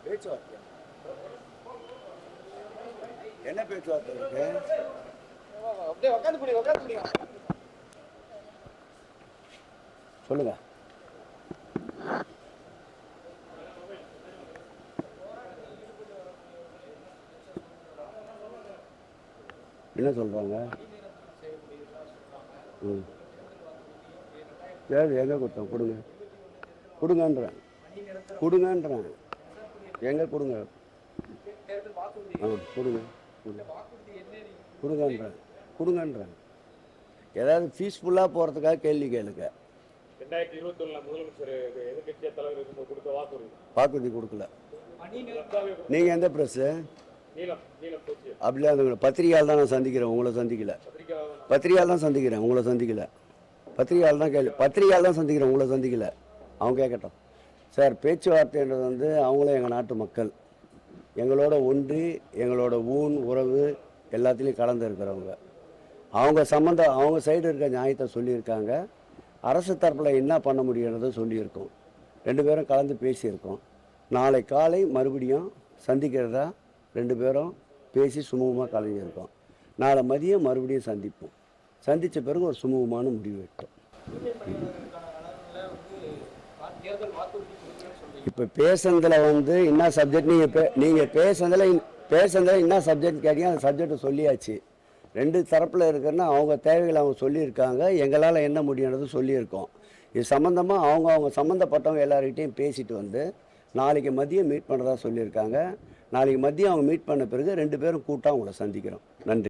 பேச்சுவார்த்தை என்ன பேச்சுவார்த்தை இருக்கு? சொல்லுங்க. என்ன சொல்றாங்க? சரி, எங்க கொடுத்தோம்? கொடுங்க கொடுங்கன்றேன், கொடுங்கன்றேன், எங்க கொடுங்க. கொடுங்க கொடுங்கன்றேன், கொடுங்கன்றேன். ஏதாவது பீஸ்ஃபுல்லாக போகிறதுக்காக கேள்வி கேளுங்க. 2021 முதலமைச்சர் எதிர்கட்சிய தலைவர் இருக்கும்போது கொடுத்த வாக்குறுதி கொடுக்கல. நீங்கள் எந்த ப்ரெஸ்ஸு? அப்படிலாம் இருந்துங்க. பத்திரிகையால் தான் நான் சந்திக்கிறேன், உங்களை சந்திக்கல. பத்திரிகையால் தான் சந்திக்கிறேன், உங்களை சந்திக்கல. பத்திரிகையால் தான் பத்திரிகையால் தான் சந்திக்கிறேன், உங்களை சந்திக்கல. அவங்க கேட்கட்டும். சார், பேச்சுவார்த்தைன்றது வந்து அவங்களும் எங்கள் நாட்டு மக்கள், எங்களோட ஒன்றி எங்களோட ஊன் உறவு எல்லாத்துலேயும் கலந்து இருக்கிறவங்க. அவங்க சம்மந்தம், அவங்க சைடு இருக்க நியாயத்தை சொல்லியிருக்காங்க. அரசு தரப்பில் என்ன பண்ண முடியுன்றதை சொல்லியிருக்கோம். 2 பேரும் கலந்து பேசியிருக்கோம். நாளை காலை மறுபடியும் சந்திக்கிறதா 2 பேரும் பேசி சுமூகமாக கலைஞ்சிருக்கோம். நாளை மதியம் மறுபடியும் சந்திப்போம். சந்தித்த பிறகு ஒரு சுமூகமான முடிவு எடுத்தோம். இப்போ பேசுனதில் வந்து என்ன சப்ஜெக்ட், நீங்கள் பேசுனதில் என்ன சப்ஜெக்ட் கேட்டீங்க, அந்த சப்ஜெக்டை சொல்லியாச்சு. 2 தரப்பில் இருக்கிறன்னா அவங்க தேவைகளை அவங்க சொல்லியிருக்காங்க, எங்களால் என்ன முடியுன்றது சொல்லியிருக்கோம். இது சம்மந்தமாக அவங்க சம்மந்தப்பட்டவங்க எல்லார்கிட்டையும் பேசிட்டு வந்து நாளைக்கு மதியம் மீட் பண்ணுறதா சொல்லியிருக்காங்க. நாளைக்கு மதியம் அவங்க மீட் பண்ண பிறகு 2 பேரும் கூட்டாக அவங்கள சந்திக்கிறோம். நன்றி.